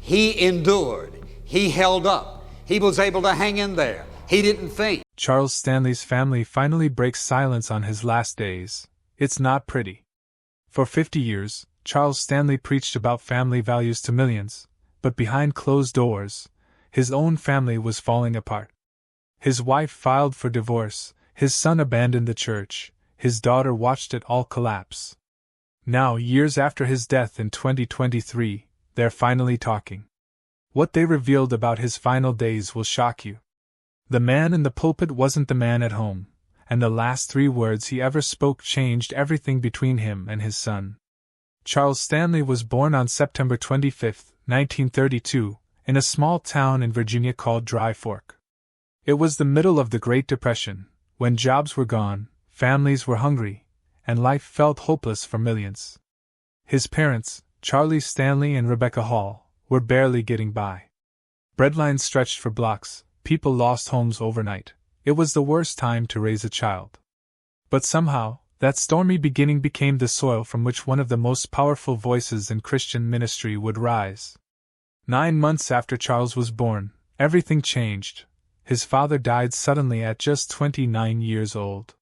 He endured. He held up. He was able to hang in there. He didn't faint. Charles Stanley's family finally breaks silence on his last days. It's not pretty. For 50 years, Charles Stanley preached about family values to millions, but behind closed doors, his own family was falling apart. His wife filed for divorce, his son abandoned the church, his daughter watched it all collapse. Now, years after his death in 2023, they're finally talking. What they revealed about his final days will shock you. The man in the pulpit wasn't the man at home, and the last 3 words he ever spoke changed everything between him and his son. Charles Stanley was born on September 25, 1932, in a small town in Virginia called Dry Fork. It was the middle of the Great Depression, when jobs were gone, families were hungry, and life felt hopeless for millions. His parents, Charlie Stanley and Rebecca Hall, were barely getting by. Breadlines stretched for blocks, people lost homes overnight. It was the worst time to raise a child. But somehow, that stormy beginning became the soil from which one of the most powerful voices in Christian ministry would rise. 9 months after Charles was born, everything changed. His father died suddenly at just 29 years old.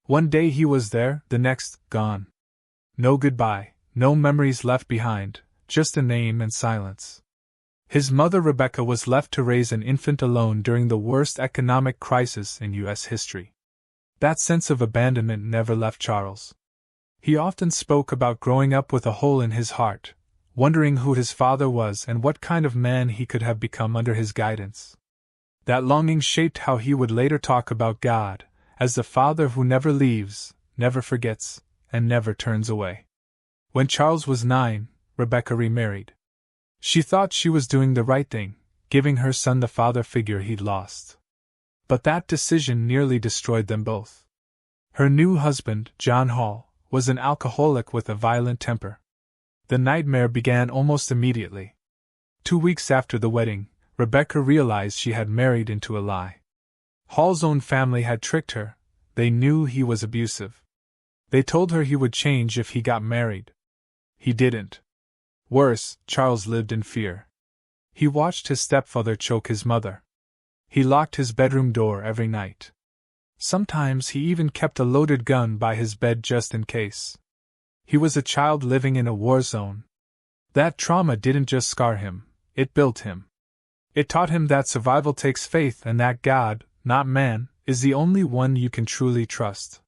One day he was there, the next, gone. No goodbye, no memories left behind, just a name and silence. His mother Rebecca was left to raise an infant alone during the worst economic crisis in U.S. history. That sense of abandonment never left Charles. He often spoke about growing up with a hole in his heart, wondering who his father was and what kind of man he could have become under his guidance. That longing shaped how he would later talk about God, as the Father who never leaves, never forgets, and never turns away. When Charles was 9, Rebecca remarried. She thought she was doing the right thing, giving her son the father figure he'd lost. But that decision nearly destroyed them both. Her new husband, John Hall, was an alcoholic with a violent temper. The nightmare began almost immediately. 2 weeks after the wedding, Rebecca realized she had married into a lie. Hall's own family had tricked her. They knew he was abusive. They told her he would change if he got married. He didn't. Worse, Charles lived in fear. He watched his stepfather choke his mother. He locked his bedroom door every night. Sometimes he even kept a loaded gun by his bed just in case. He was a child living in a war zone. That trauma didn't just scar him, it built him. It taught him that survival takes faith and that God, not man, is the only one you can truly trust.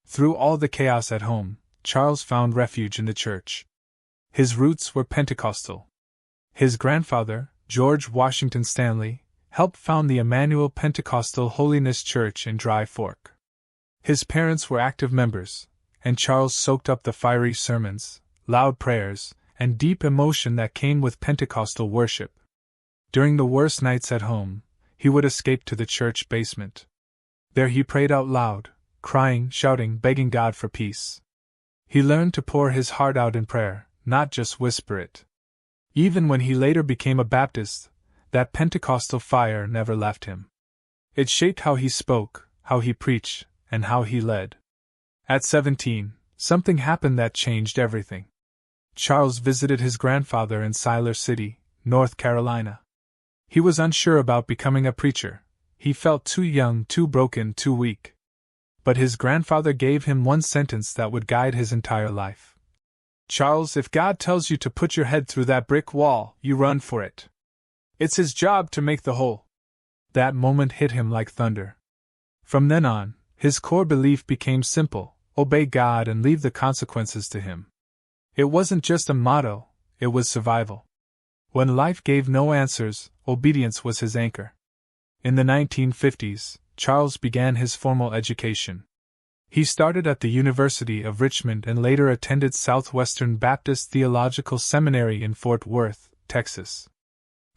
Through all the chaos at home, Charles found refuge in the church. His roots were Pentecostal. His grandfather, George Washington Stanley, helped found the Emmanuel Pentecostal Holiness Church in Dry Fork. His parents were active members, and Charles soaked up the fiery sermons, loud prayers, and deep emotion that came with Pentecostal worship. During the worst nights at home, he would escape to the church basement. There he prayed out loud, crying, shouting, begging God for peace. He learned to pour his heart out in prayer, not just whisper it. Even when he later became a Baptist, that Pentecostal fire never left him. It shaped how he spoke, how he preached, and how he led. At 17, something happened that changed everything. Charles visited his grandfather in Siler City, North Carolina. He was unsure about becoming a preacher. He felt too young, too broken, too weak. But his grandfather gave him one sentence that would guide his entire life. Charles, if God tells you to put your head through that brick wall, you run for it. It's His job to make the hole. That moment hit him like thunder. From then on, his core belief became simple: obey God and leave the consequences to Him. It wasn't just a motto, it was survival. When life gave no answers, obedience was his anchor. In the 1950s, Charles began his formal education. He started at the University of Richmond and later attended Southwestern Baptist Theological Seminary in Fort Worth, Texas.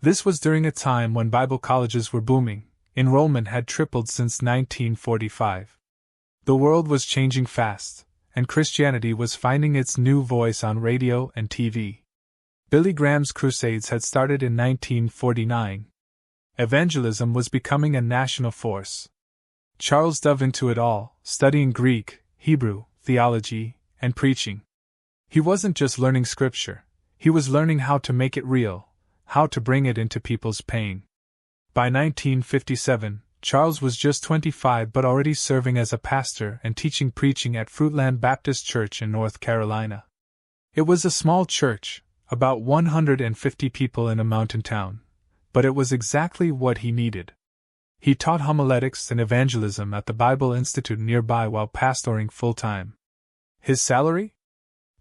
This was during a time when Bible colleges were booming. Enrollment had tripled since 1945. The world was changing fast, and Christianity was finding its new voice on radio and TV. Billy Graham's crusades had started in 1949. Evangelism was becoming a national force. Charles dove into it all, studying Greek, Hebrew, theology, and preaching. He wasn't just learning scripture, he was learning how to make it real, how to bring it into people's pain. By 1957, Charles was just 25 but already serving as a pastor and teaching preaching at Fruitland Baptist Church in North Carolina. It was a small church, about 150 people in a mountain town, but it was exactly what he needed. He taught homiletics and evangelism at the Bible Institute nearby while pastoring full-time. His salary?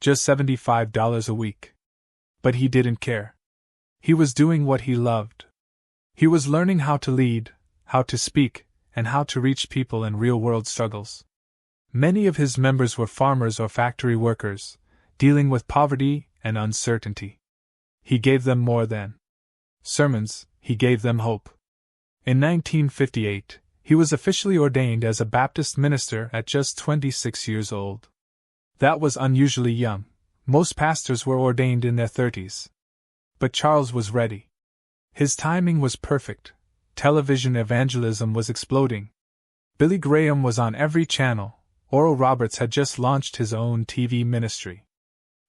Just $75 a week. But he didn't care. He was doing what he loved. He was learning how to lead, how to speak, and how to reach people in real-world struggles. Many of his members were farmers or factory workers, dealing with poverty and uncertainty. He gave them more than sermons, he gave them hope. In 1958, he was officially ordained as a Baptist minister at just 26 years old. That was unusually young. Most pastors were ordained in their 30s. But Charles was ready. His timing was perfect. Television evangelism was exploding. Billy Graham was on every channel. Oral Roberts had just launched his own TV ministry.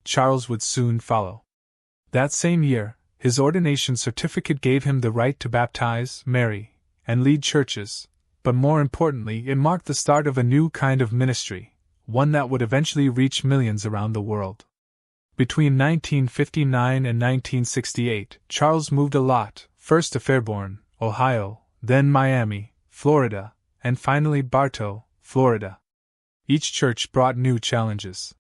Charles would soon follow. That same year, his ordination certificate gave him the right to baptize, marry, and lead churches, but more importantly, it marked the start of a new kind of ministry, one that would eventually reach millions around the world. Between 1959 and 1968, Charles moved a lot, first to Fairborn, Ohio, then Miami, Florida, and finally Bartow, Florida. Each church brought new challenges.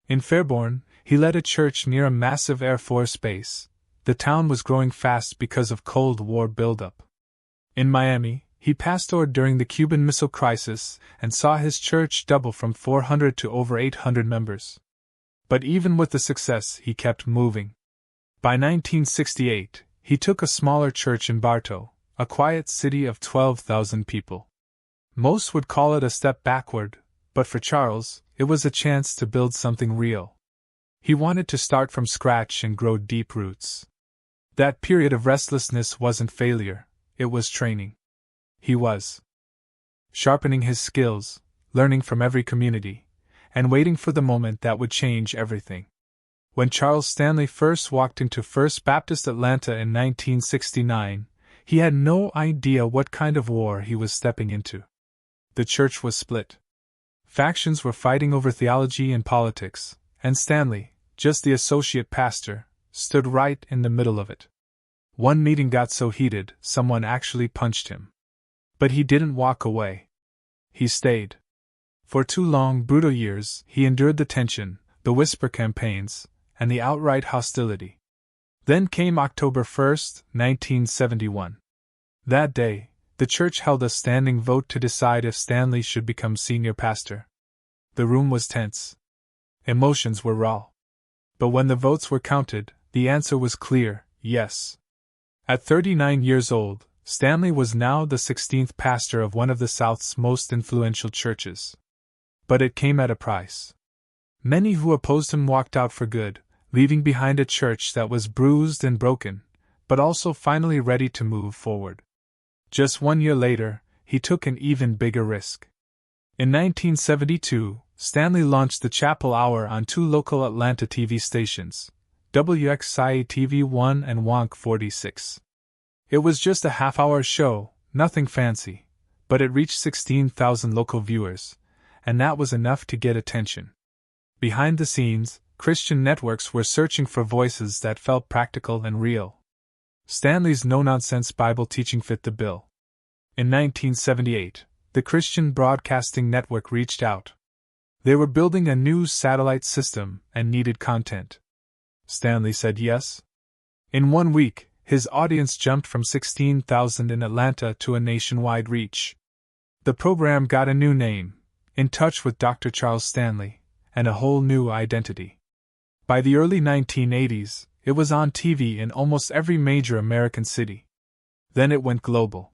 In Fairborn, he led a church near a massive Air Force base. The town was growing fast because of Cold War buildup. In Miami, he pastored during the Cuban Missile Crisis and saw his church double from 400 to over 800 members. But even with the success, he kept moving. By 1968, he took a smaller church in Bartow, a quiet city of 12,000 people. Most would call it a step backward, but for Charles, it was a chance to build something real. He wanted to start from scratch and grow deep roots. That period of restlessness wasn't failure, it was training. He was sharpening his skills, learning from every community, and waiting for the moment that would change everything. When Charles Stanley first walked into First Baptist Atlanta in 1969, he had no idea what kind of war he was stepping into. The church was split. Factions were fighting over theology and politics, and Stanley, just the associate pastor, stood right in the middle of it. One meeting got so heated, someone actually punched him. But he didn't walk away. He stayed. For 2 long, brutal years, he endured the tension, the whisper campaigns, and the outright hostility. Then came October 1st, 1971. That day, the church held a standing vote to decide if Stanley should become senior pastor. The room was tense. Emotions were raw. But when the votes were counted, the answer was clear, yes. At 39 years old, Stanley was now the 16th pastor of one of the South's most influential churches. But it came at a price. Many who opposed him walked out for good, leaving behind a church that was bruised and broken, but also finally ready to move forward. Just 1 year later, he took an even bigger risk. In 1972, Stanley launched the Chapel Hour on 2 local Atlanta TV stations, WXIA-TV1 and WONK 46. It was just a half-hour show, nothing fancy, but it reached 16,000 local viewers, and that was enough to get attention. Behind the scenes, Christian networks were searching for voices that felt practical and real. Stanley's no-nonsense Bible teaching fit the bill. In 1978, the Christian Broadcasting Network reached out. They were building a new satellite system and needed content. Stanley said yes. In 1 week, his audience jumped from 16,000 in Atlanta to a nationwide reach. The program got a new name, In Touch with Dr. Charles Stanley, and a whole new identity. By the early 1980s, it was on TV in almost every major American city. Then it went global.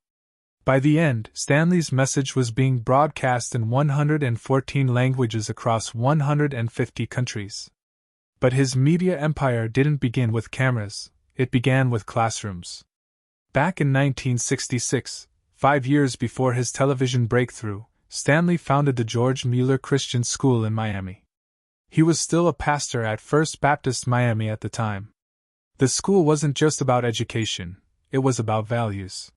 By the end, Stanley's message was being broadcast in 114 languages across 150 countries. But his media empire didn't begin with cameras, it began with classrooms. Back in 1966, 5 years before his television breakthrough, Stanley founded the George Mueller Christian School in Miami. He was still a pastor at First Baptist Miami at the time. The school wasn't just about education, it was about values.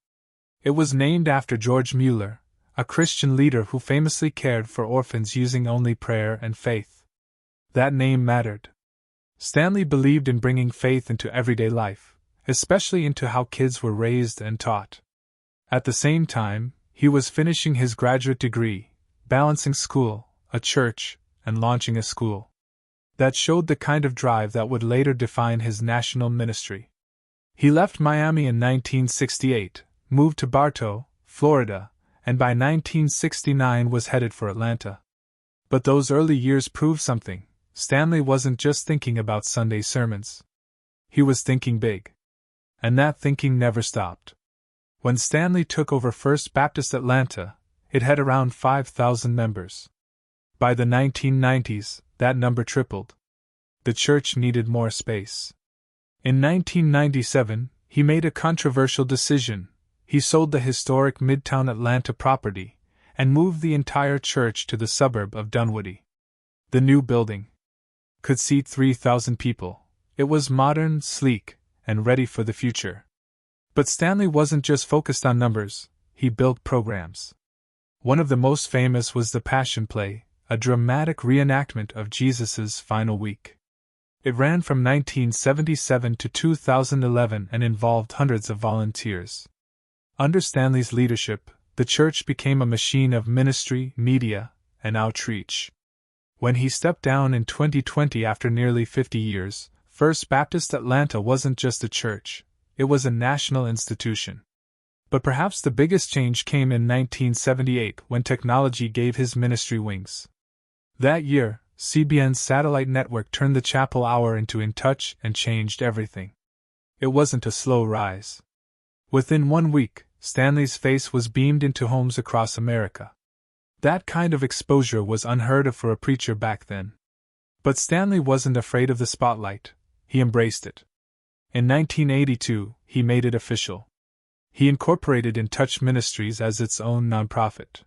It was named after George Mueller, a Christian leader who famously cared for orphans using only prayer and faith. That name mattered. Stanley believed in bringing faith into everyday life, especially into how kids were raised and taught. At the same time, he was finishing his graduate degree, balancing school, a church, and launching a school. That showed the kind of drive that would later define his national ministry. He left Miami in 1968, moved to Bartow, Florida, and by 1969 was headed for Atlanta. But those early years proved something. Stanley wasn't just thinking about Sunday sermons. He was thinking big. And that thinking never stopped. When Stanley took over First Baptist Atlanta, it had around 5,000 members. By the 1990s, that number tripled. The church needed more space. In 1997, he made a controversial decision. He sold the historic Midtown Atlanta property and moved the entire church to the suburb of Dunwoody. The new building could seat 3,000 people. It was modern, sleek, and ready for the future. But Stanley wasn't just focused on numbers, he built programs. One of the most famous was the Passion Play, a dramatic reenactment of Jesus' final week. It ran from 1977 to 2011 and involved hundreds of volunteers. Under Stanley's leadership, the church became a machine of ministry, media, and outreach. When he stepped down in 2020 after nearly 50 years, First Baptist Atlanta wasn't just a church, it was a national institution. But perhaps the biggest change came in 1978 when technology gave his ministry wings. That year, CBN's satellite network turned the chapel hour into In Touch and changed everything. It wasn't a slow rise. Within 1 week, Stanley's face was beamed into homes across America. That kind of exposure was unheard of for a preacher back then. But Stanley wasn't afraid of the spotlight, he embraced it. In 1982, he made it official. He incorporated In Touch Ministries as its own nonprofit.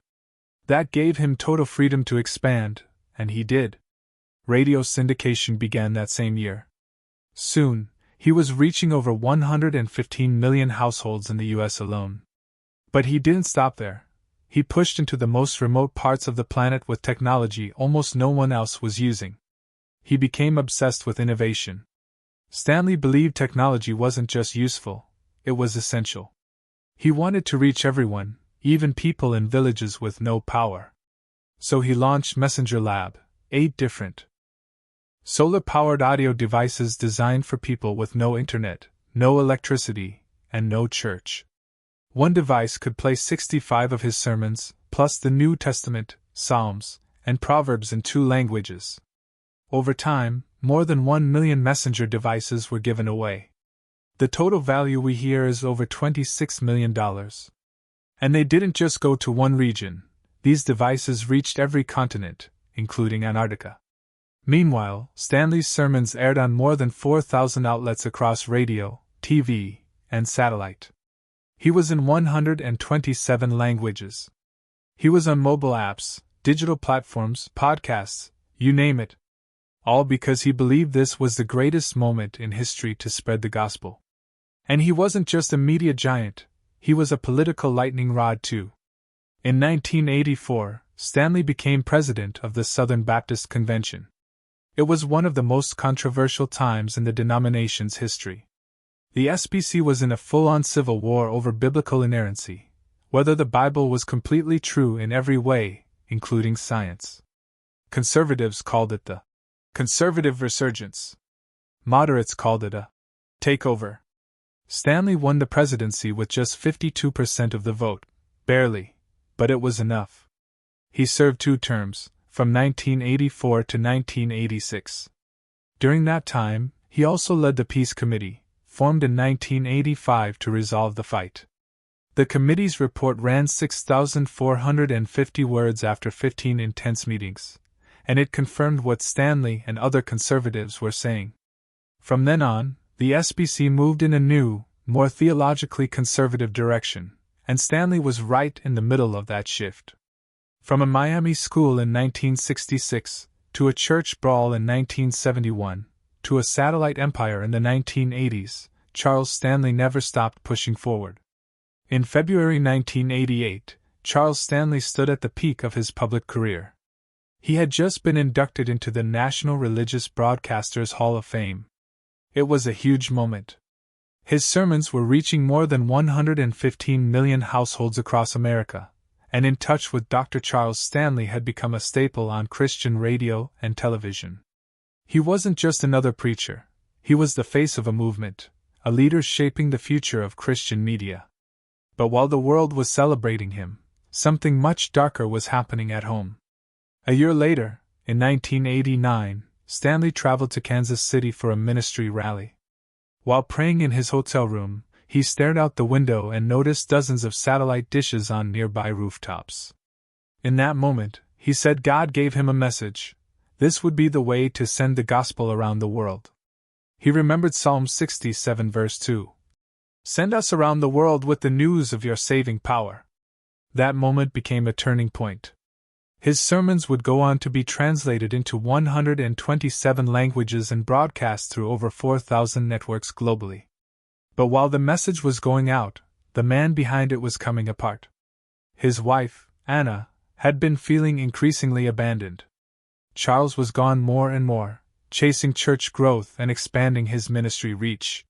That gave him total freedom to expand, and he did. Radio syndication began that same year. Soon, he was reaching over 115 million households in the U.S. alone. But he didn't stop there. He pushed into the most remote parts of the planet with technology almost no one else was using. He became obsessed with innovation. Stanley believed technology wasn't just useful, it was essential. He wanted to reach everyone, even people in villages with no power. So he launched Messenger Lab, 8 different solar-powered audio devices designed for people with no internet, no electricity, and no church. One device could play 65 of his sermons, plus the New Testament, Psalms, and Proverbs in 2 languages. Over time, more than 1 million messenger devices were given away. The total value we hear is over $26 million. And they didn't just go to one region, these devices reached every continent, including Antarctica. Meanwhile, Stanley's sermons aired on more than 4,000 outlets across radio, TV, and satellite. He was in 127 languages. He was on mobile apps, digital platforms, podcasts, you name it. All because he believed this was the greatest moment in history to spread the gospel. And he wasn't just a media giant, he was a political lightning rod too. In 1984, Stanley became president of the Southern Baptist Convention. It was one of the most controversial times in the denomination's history. The SBC was in a full-on civil war over biblical inerrancy, whether the Bible was completely true in every way, including science. Conservatives called it the conservative resurgence. Moderates called it a takeover. Stanley won the presidency with just 52% of the vote, barely, but it was enough. He served 2 terms, from 1984 to 1986. During that time, he also led the Peace Committee, formed in 1985 to resolve the fight. The committee's report ran 6,450 words after 15 intense meetings, and it confirmed what Stanley and other conservatives were saying. From then on, the SBC moved in a new, more theologically conservative direction, and Stanley was right in the middle of that shift. From a Miami school in 1966 to a church brawl in 1971, to a satellite empire in the 1980s, Charles Stanley never stopped pushing forward. In February 1988, Charles Stanley stood at the peak of his public career. He had just been inducted into the National Religious Broadcasters Hall of Fame. It was a huge moment. His sermons were reaching more than 115 million households across America, and In Touch with Dr. Charles Stanley had become a staple on Christian radio and television. He wasn't just another preacher, he was the face of a movement, a leader shaping the future of Christian media. But while the world was celebrating him, something much darker was happening at home. A year later, in 1989, Stanley traveled to Kansas City for a ministry rally. While praying in his hotel room, he stared out the window and noticed dozens of satellite dishes on nearby rooftops. In that moment, he said God gave him a message. This would be the way to send the gospel around the world. He remembered Psalm 67 verse 2. Send us around the world with the news of your saving power. That moment became a turning point. His sermons would go on to be translated into 127 languages and broadcast through over 4,000 networks globally. But while the message was going out, the man behind it was coming apart. His wife, Anna, had been feeling increasingly abandoned. Charles was gone more and more, chasing church growth and expanding his ministry reach.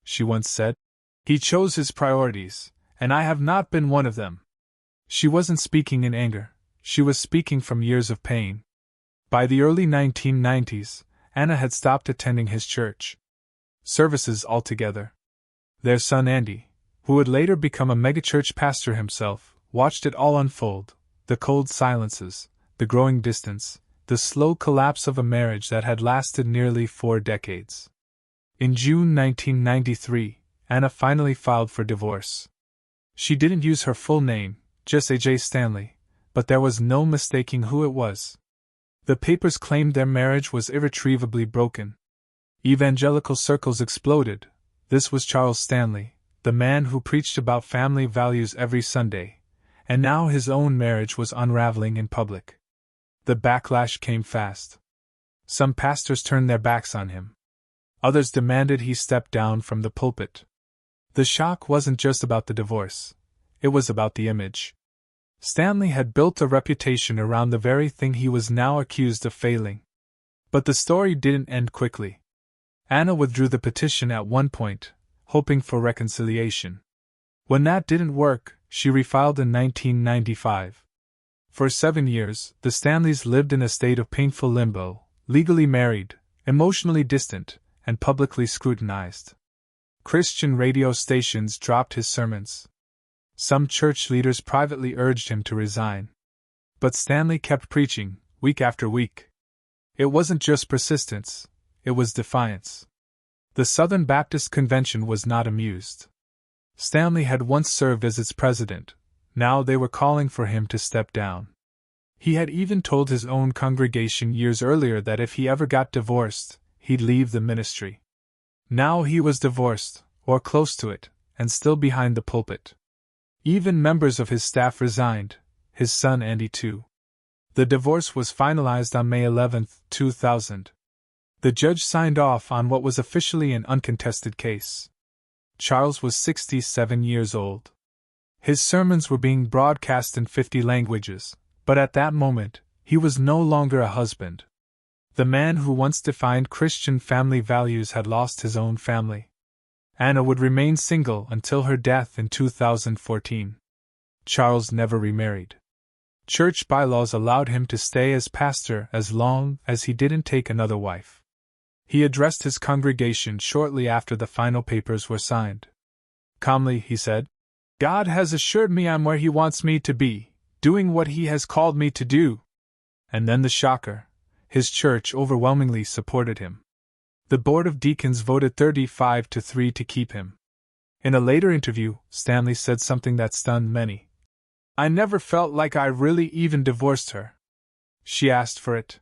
She once said, "He chose his priorities, and I have not been one of them." She wasn't speaking in anger, she was speaking from years of pain. By the early 1990s, Anna had stopped attending his church services altogether. Their son Andy, who would later become a megachurch pastor himself, watched it all unfold: the cold silences, the growing distance, the slow collapse of a marriage that had lasted nearly 4 decades. In June 1993, Anna finally filed for divorce. She didn't use her full name, just A.J. Stanley, but there was no mistaking who it was. The papers claimed their marriage was irretrievably broken. Evangelical circles exploded. This was Charles Stanley, the man who preached about family values every Sunday, and now his own marriage was unraveling in public. The backlash came fast. Some pastors turned their backs on him. Others demanded he step down from the pulpit. The shock wasn't just about the divorce, it was about the image. Stanley had built a reputation around the very thing he was now accused of failing. But the story didn't end quickly. Anna withdrew the petition at one point, hoping for reconciliation. When that didn't work, she refiled in 1995. For 7 years, the Stanleys lived in a state of painful limbo, legally married, emotionally distant, and publicly scrutinized. Christian radio stations dropped his sermons. Some church leaders privately urged him to resign. But Stanley kept preaching, week after week. It wasn't just persistence, it was defiance. The Southern Baptist Convention was not amused. Stanley had once served as its president. Now they were calling for him to step down. He had even told his own congregation years earlier that if he ever got divorced, he'd leave the ministry. Now he was divorced, or close to it, and still behind the pulpit. Even members of his staff resigned, his son Andy too. The divorce was finalized on May 11, 2000. The judge signed off on what was officially an uncontested case. Charles was 67 years old. His sermons were being broadcast in 50 languages, but at that moment, he was no longer a husband. The man who once defined Christian family values had lost his own family. Anna would remain single until her death in 2014. Charles never remarried. Church bylaws allowed him to stay as pastor as long as he didn't take another wife. He addressed his congregation shortly after the final papers were signed. Calmly, he said, "God has assured me I'm where He wants me to be, doing what He has called me to do." And then the shocker: his church overwhelmingly supported him. The board of deacons voted 35-3 to keep him. In a later interview, Stanley said something that stunned many. "I never felt like I really even divorced her. She asked for it.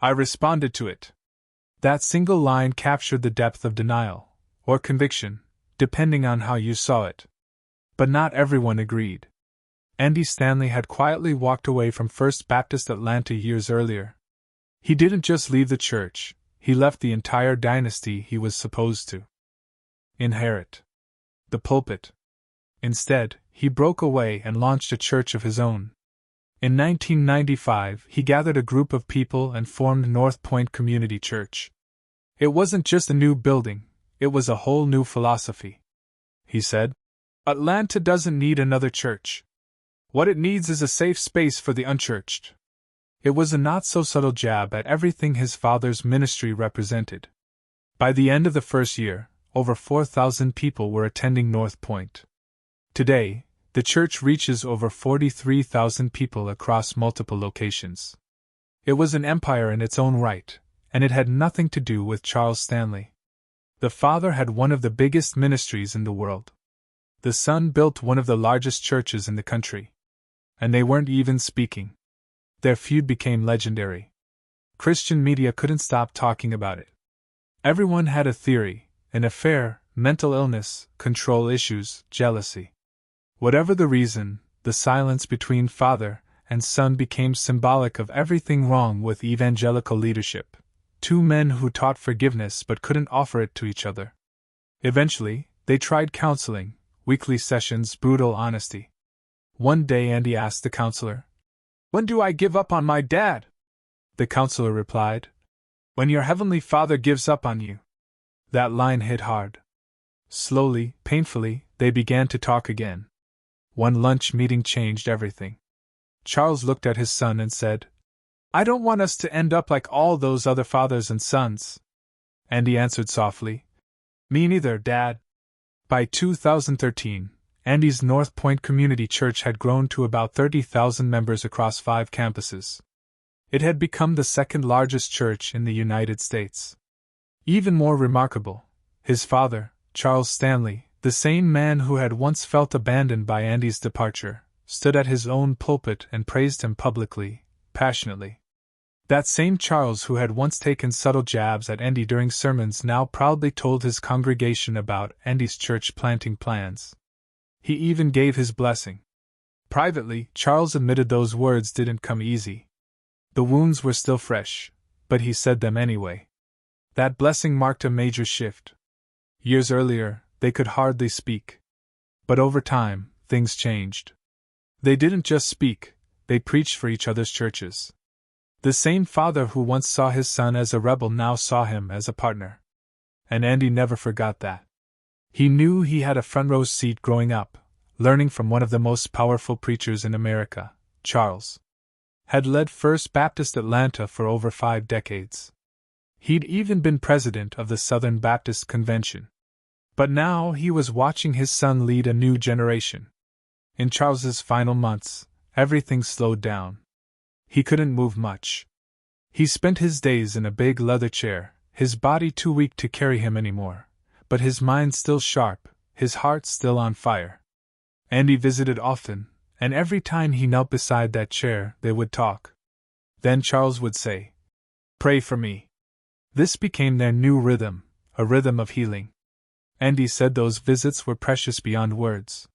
I responded to it." That single line captured the depth of denial, or conviction, depending on how you saw it. But not everyone agreed. Andy Stanley had quietly walked away from First Baptist Atlanta years earlier. He didn't just leave the church, He left the entire dynasty he was supposed to inherit, the pulpit. Instead, he broke away and launched a church of his own. In 1995, he gathered a group of people and formed North Point Community Church. It wasn't just a new building, it was a whole new philosophy. He said, "Atlanta doesn't need another church. What it needs is a safe space for the unchurched." It was a not-so-subtle jab at everything his father's ministry represented. By the end of the first year, over 4,000 people were attending North Point. Today, the church reaches over 43,000 people across multiple locations. It was an empire in its own right, and it had nothing to do with Charles Stanley. The father had one of the biggest ministries in the world. The son built one of the largest churches in the country. And they weren't even speaking. Their feud became legendary. Christian media couldn't stop talking about it. Everyone had a theory, an affair, mental illness, control issues, jealousy. Whatever the reason, the silence between father and son became symbolic of everything wrong with evangelical leadership. Two men who taught forgiveness but couldn't offer it to each other. Eventually, they tried counseling, weekly sessions, brutal honesty. One day Andy asked the counselor, "When do I give up on my dad?" The counselor replied, "When your heavenly Father gives up on you." That line hit hard. Slowly, painfully, they began to talk again. One lunch meeting changed everything. Charles looked at his son and said, "I don't want us to end up like all those other fathers and sons." Andy answered softly, "Me neither, Dad." By 2013, Andy's North Point Community Church had grown to about 30,000 members across 5 campuses. It had become the second largest church in the United States. Even more remarkable, his father, Charles Stanley, the same man who had once felt abandoned by Andy's departure, stood at his own pulpit and praised him publicly, passionately. That same Charles who had once taken subtle jabs at Andy during sermons now proudly told his congregation about Andy's church planting plans. He even gave his blessing. Privately, Charles admitted those words didn't come easy. The wounds were still fresh, but he said them anyway. That blessing marked a major shift. Years earlier, they could hardly speak. But over time, things changed. They didn't just speak, they preached for each other's churches. The same father who once saw his son as a rebel now saw him as a partner. And Andy never forgot that. He knew he had a front-row seat growing up, learning from one of the most powerful preachers in America. Charles had led First Baptist Atlanta for over 5 decades. He'd even been president of the Southern Baptist Convention. But now he was watching his son lead a new generation. In Charles's final months, everything slowed down. He couldn't move much. He spent his days in a big leather chair, his body too weak to carry him anymore, but his mind still sharp, his heart still on fire. Andy visited often, and every time he knelt beside that chair, they would talk. Then Charles would say, "Pray for me." This became their new rhythm, a rhythm of healing. Andy said those visits were precious beyond words.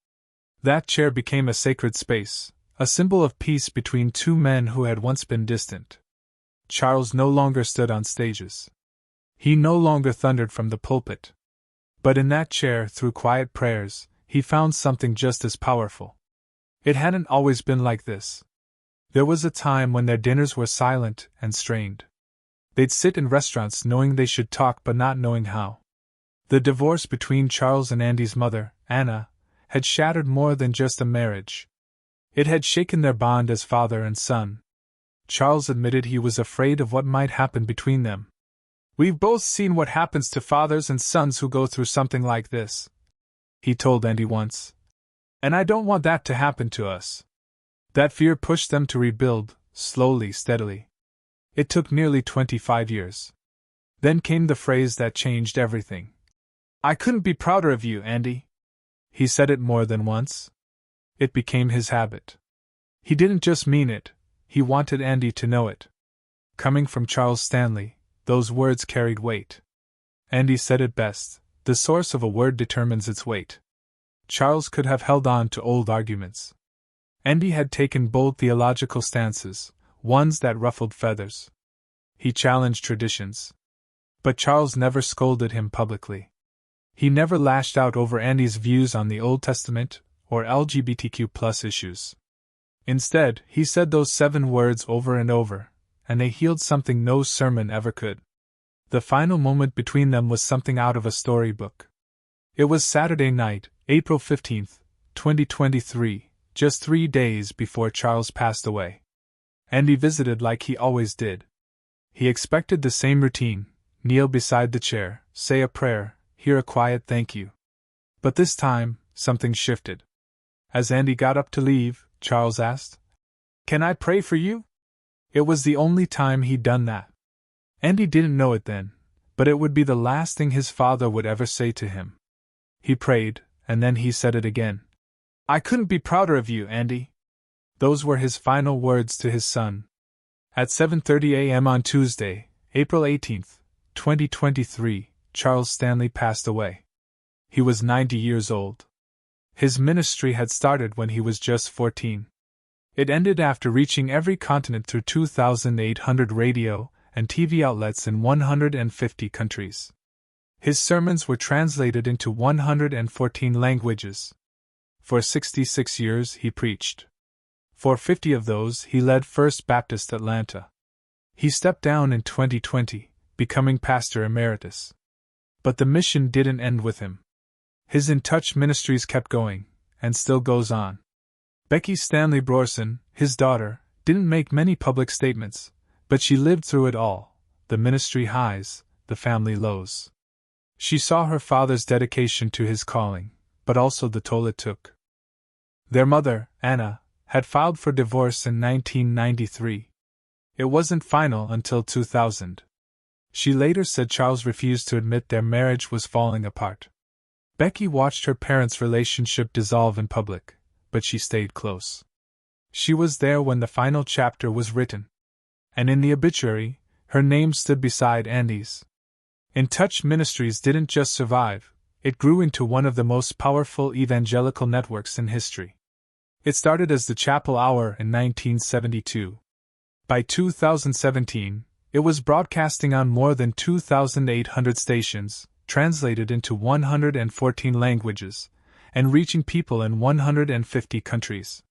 That chair became a sacred space, a symbol of peace between two men who had once been distant. Charles no longer stood on stages. He no longer thundered from the pulpit. But in that chair, through quiet prayers, he found something just as powerful. It hadn't always been like this. There was a time when their dinners were silent and strained. They'd sit in restaurants knowing they should talk but not knowing how. The divorce between Charles and Andy's mother, Anna, had shattered more than just a marriage. It had shaken their bond as father and son. Charles admitted he was afraid of what might happen between them. "We've both seen what happens to fathers and sons who go through something like this," he told Andy once. "And I don't want that to happen to us." That fear pushed them to rebuild, slowly, steadily. It took nearly 25 years. Then came the phrase that changed everything. "I couldn't be prouder of you, Andy." He said it more than once. It became his habit. He didn't just mean it, he wanted Andy to know it. Coming from Charles Stanley, those words carried weight. Andy said it best, the source of a word determines its weight. Charles could have held on to old arguments. Andy had taken bold theological stances, ones that ruffled feathers. He challenged traditions. But Charles never scolded him publicly. He never lashed out over Andy's views on the Old Testament or LGBTQ+ issues. Instead, he said those 7 words over and over, and they healed something no sermon ever could. The final moment between them was something out of a storybook. It was Saturday night, April 15th, 2023, just 3 days before Charles passed away. Andy visited like he always did. He expected the same routine: kneel beside the chair, say a prayer, hear a quiet thank you. But this time, something shifted. As Andy got up to leave, Charles asked, "Can I pray for you?" It was the only time he'd done that. Andy didn't know it then, but it would be the last thing his father would ever say to him. He prayed, and then he said it again. "I couldn't be prouder of you, Andy." Those were his final words to his son. At 7:30 a.m. on Tuesday, April 18th, 2023, Charles Stanley passed away. He was 90 years old. His ministry had started when he was just 14. It ended after reaching every continent through 2,800 radio and TV outlets in 150 countries. His sermons were translated into 114 languages. For 66 years he preached. For 50 of those he led First Baptist Atlanta. He stepped down in 2020, becoming pastor emeritus. But the mission didn't end with him. His In Touch ministries kept going, and still goes on. Becky Stanley Brorson, his daughter, didn't make many public statements, but she lived through it all: the ministry highs, the family lows. She saw her father's dedication to his calling, but also the toll it took. Their mother, Anna, had filed for divorce in 1993. It wasn't final until 2000. She later said Charles refused to admit their marriage was falling apart. Becky watched her parents' relationship dissolve in public, but she stayed close. She was there when the final chapter was written. And in the obituary, her name stood beside Andy's. In Touch Ministries didn't just survive, it grew into one of the most powerful evangelical networks in history. It started as the Chapel Hour in 1972. By 2017, it was broadcasting on more than 2,800 stations, translated into 114 languages, and reaching people in 150 countries.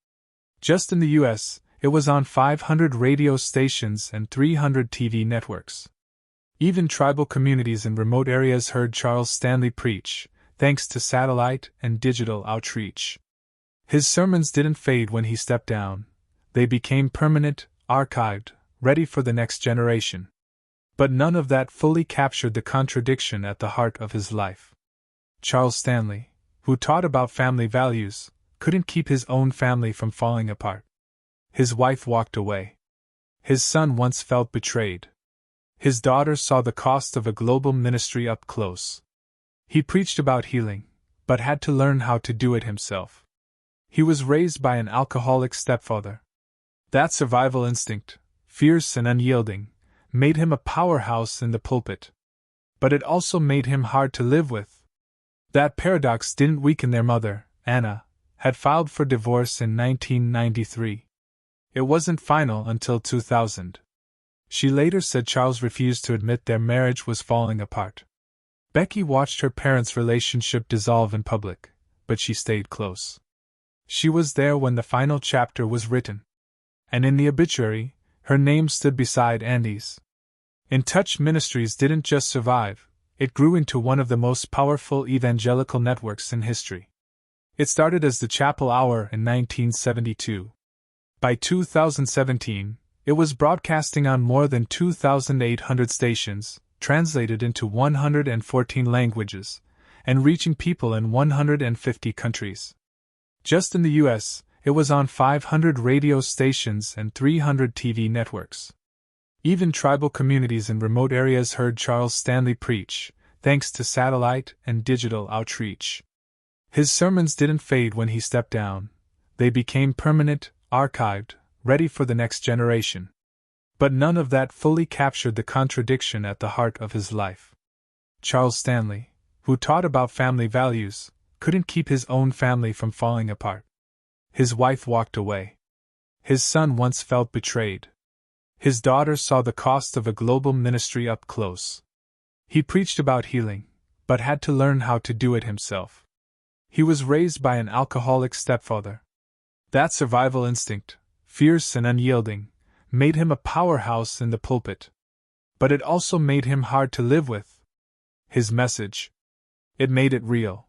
Just in the U.S., it was on 500 radio stations and 300 TV networks. Even tribal communities in remote areas heard Charles Stanley preach, thanks to satellite and digital outreach. His sermons didn't fade when he stepped down. They became permanent, archived, ready for the next generation. But none of that fully captured the contradiction at the heart of his life. Charles Stanley, who taught about family values, couldn't keep his own family from falling apart. His wife walked away. His son once felt betrayed. His daughter saw the cost of a global ministry up close. He preached about healing, but had to learn how to do it himself. He was raised by an alcoholic stepfather. That survival instinct, fierce and unyielding, made him a powerhouse in the pulpit. But it also made him hard to live with. That paradox didn't weaken their mother, Anna, had filed for divorce in 1993. It wasn't final until 2000. She later said Charles refused to admit their marriage was falling apart. Becky watched her parents' relationship dissolve in public, but she stayed close. She was there when the final chapter was written. And in the obituary, her name stood beside Andy's. In Touch Ministries didn't just survive, it grew into one of the most powerful evangelical networks in history. It started as the Chapel Hour in 1972. By 2017, it was broadcasting on more than 2,800 stations, translated into 114 languages, and reaching people in 150 countries. Just in the U.S., it was on 500 radio stations and 300 TV networks. Even tribal communities in remote areas heard Charles Stanley preach, thanks to satellite and digital outreach. His sermons didn't fade when he stepped down. They became permanent, archived, ready for the next generation. But none of that fully captured the contradiction at the heart of his life. Charles Stanley, who taught about family values, couldn't keep his own family from falling apart. His wife walked away. His son once felt betrayed. His daughter saw the cost of a global ministry up close. He preached about healing, but had to learn how to do it himself. He was raised by an alcoholic stepfather. That survival instinct, fierce and unyielding, made him a powerhouse in the pulpit. But it also made him hard to live with. His message. It made it real.